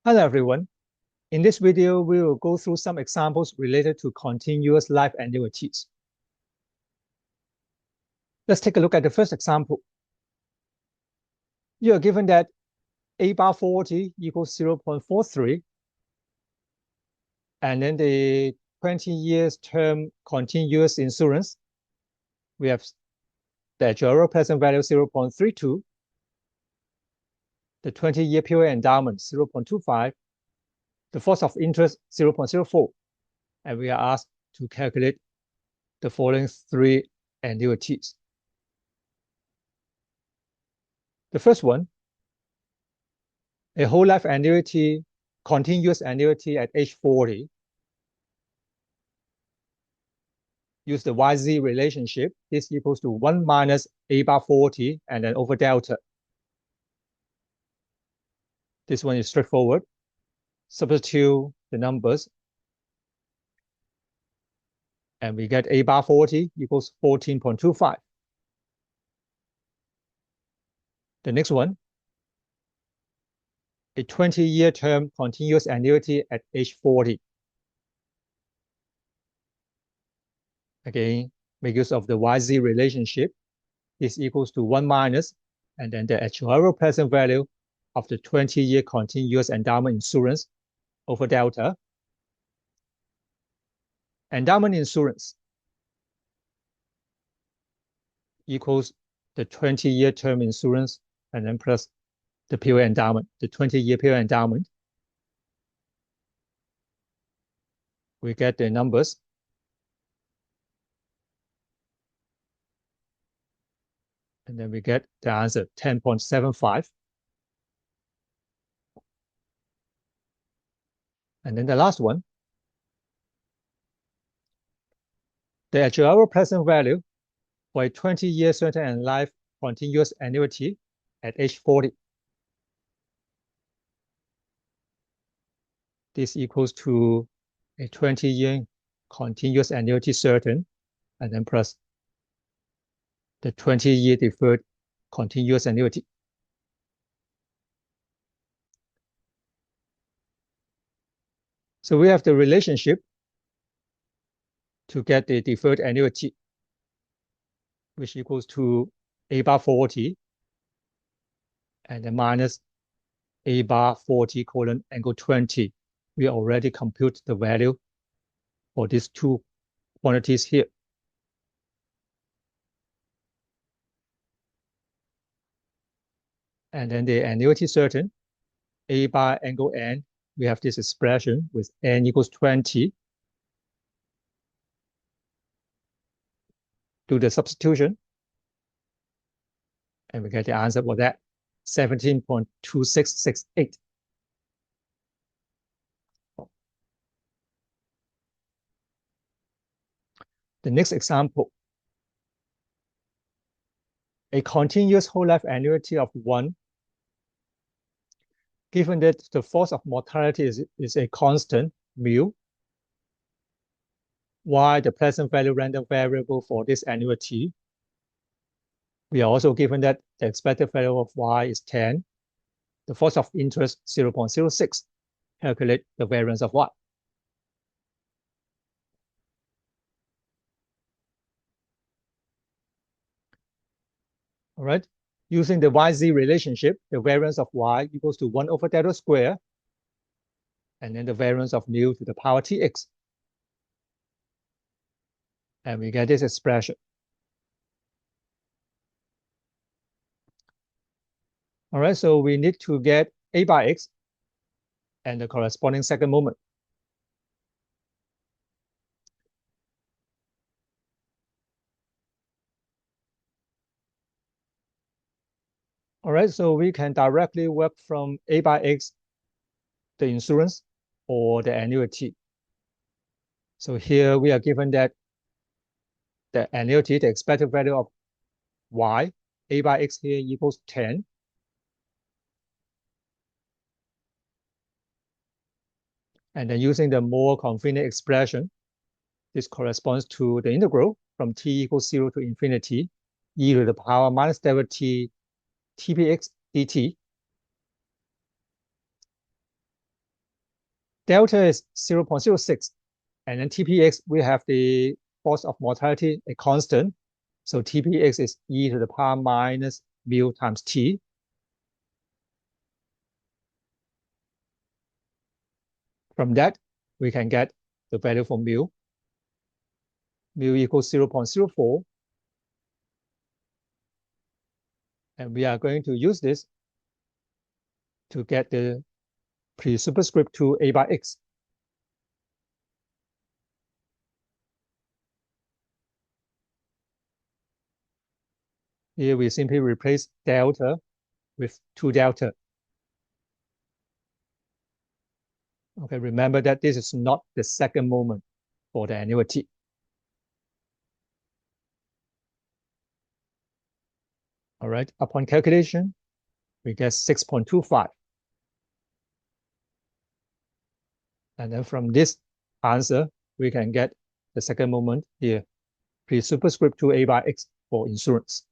Hello everyone. In this video, we will go through some examples related to continuous life annuities. Let's take a look at the first example. You are given that A bar 40 equals 0.43, and then the 20 years term continuous insurance, we have the actuarial present value 0.32, the 20-year period endowment 0.25, the force of interest 0.04, and we are asked to calculate the following three annuities. The first one, a whole life annuity, continuous annuity at age 40. Use the YZ relationship. This equals to 1 minus A bar 40 and then over delta. This one is straightforward. Substitute the numbers. And we get A bar 40 equals 14.25. The next one, a 20-year term continuous annuity at age 40. Again, make use of the YZ relationship. This equals to 1 minus, and then the actuarial present value of the 20-year continuous endowment insurance over delta. Endowment insurance equals the 20-year term insurance and then plus the period endowment, the 20-year period endowment. We get the numbers. And then we get the answer, 10.75. And then the last one, the actuarial present value for a 20-year certain and life continuous annuity at age 40. This equals to a 20-year continuous annuity certain, and then plus the 20-year deferred continuous annuity. So we have the relationship to get the deferred annuity, which equals to A bar 40 and then minus A bar 40 colon angle 20. We already compute the value for these two quantities here. And then the annuity certain, A bar angle n, we have this expression with n equals 20. Do the substitution, and we get the answer for that, 17.2668. The next example, a continuous whole life annuity of 1. Given that the force of mortality is a constant, mu, y, the present value random variable for this annuity. We are also given that the expected value of y is 10. The force of interest 0.06. Calculate the variance of y. All right. Using the YZ relationship, the variance of y equals to 1 over delta square, and then the variance of mu to the power tx. And we get this expression. All right, so we need to get A by x and the corresponding second moment. All right, so we can directly work from A by x, the insurance, or the annuity. So here we are given that the annuity, the expected value of y, A by x here equals 10. And then using the more convenient expression, this corresponds to the integral from t equals 0 to infinity, e to the power minus delta t, tpx dt. delta is 0.06, and then TPX, we have the force of mortality, a constant. So TPX is e to the power minus mu times t. From that, we can get the value for mu. Mu equals 0.04. And we are going to use this to get the pre-superscript to A by X. Here we simply replace delta with 2 delta. Okay, remember that this is not the second moment for the annuity. All right, upon calculation, we get 6.25. And then from this answer, we can get the second moment here, pre-superscript to A by X for insurance.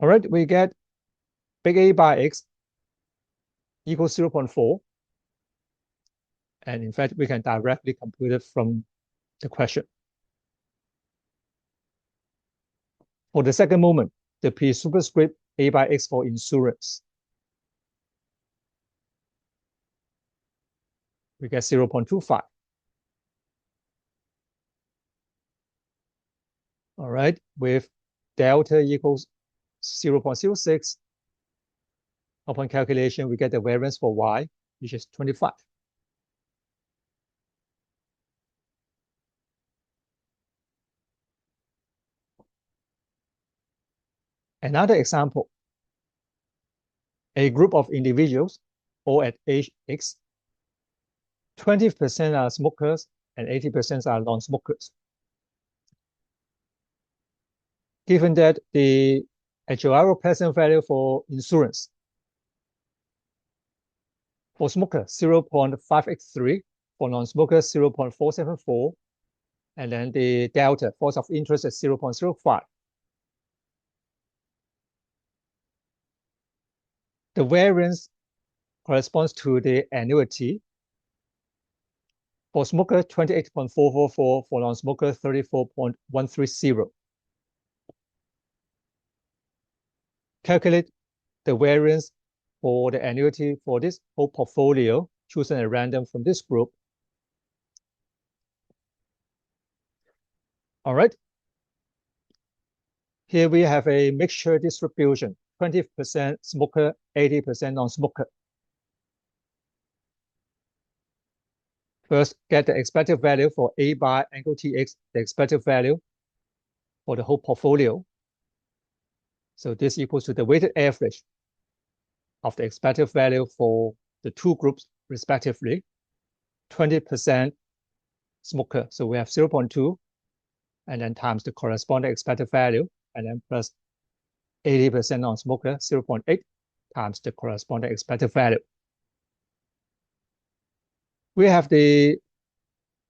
All right, we get big A by X equals 0.4. And in fact, we can directly compute it from the question. For the second moment, the pre-superscript A by X for insurance, we get 0.25. All right, with delta equals 0.06, upon calculation, we get the variance for Y, which is 25. Another example, a group of individuals, all at age X, 20% are smokers and 80% are non-smokers. Given that the actuarial present value for insurance for smoker 0.583, for non-smoker 0.474, and then the delta force of interest is 0.05. The variance corresponds to the annuity. For smoker, 28.444, for non-smoker, 34.130. Calculate the variance for the annuity for this whole portfolio, chosen at random from this group. All right. Here we have a mixture distribution, 20% smoker, 80% non-smoker. First, get the expected value for A by angle TX, the expected value for the whole portfolio. So this equals to the weighted average of the expected value for the two groups respectively, 20% smoker. So we have 0.2, and then times the corresponding expected value, and then plus 80% non-smoker, 0.8 times the corresponding expected value. We have the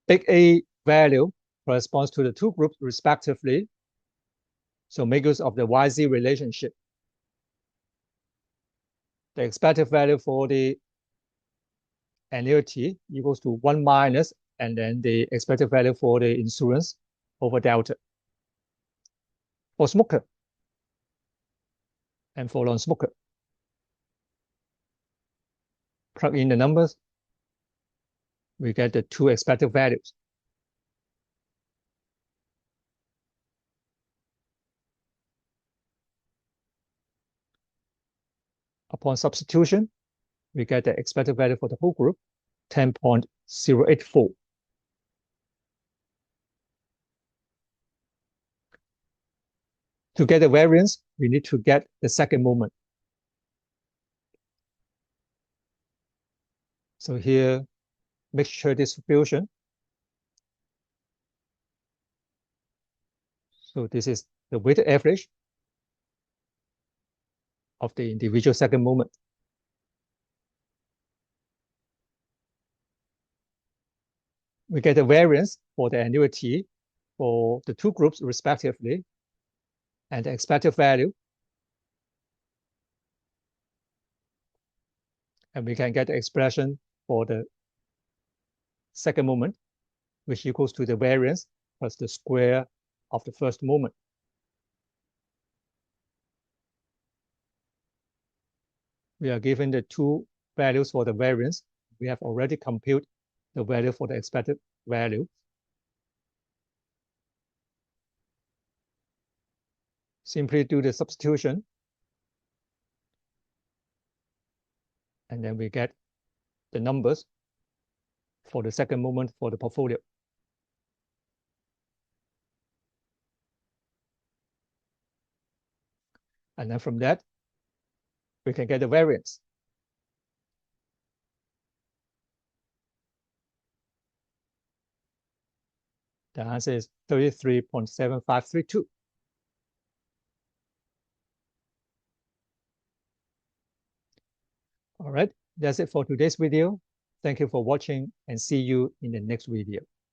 big A value corresponds to the two groups respectively. So make use of the YZ relationship. The expected value for the annuity equals to 1 minus, and then the expected value for the insurance over delta. For smoker and for non-smoker, plug in the numbers, we get the two expected values. Upon substitution, we get the expected value for the whole group, 10.084. To get the variance, we need to get the second moment. So here, mixture distribution. So this is the weighted average of the individual second moment. We get the variance for the annuity for the two groups respectively and the expected value. And we can get the expression for the second moment, which equals to the variance plus the square of the first moment. We are given the two values for the variance. We have already computed the value for the expected value. Simply do the substitution. And then we get the numbers for the second moment for the portfolio. And then from that, we can get the variance. The answer is 33.7532. All right, that's it for today's video. Thank you for watching and see you in the next video.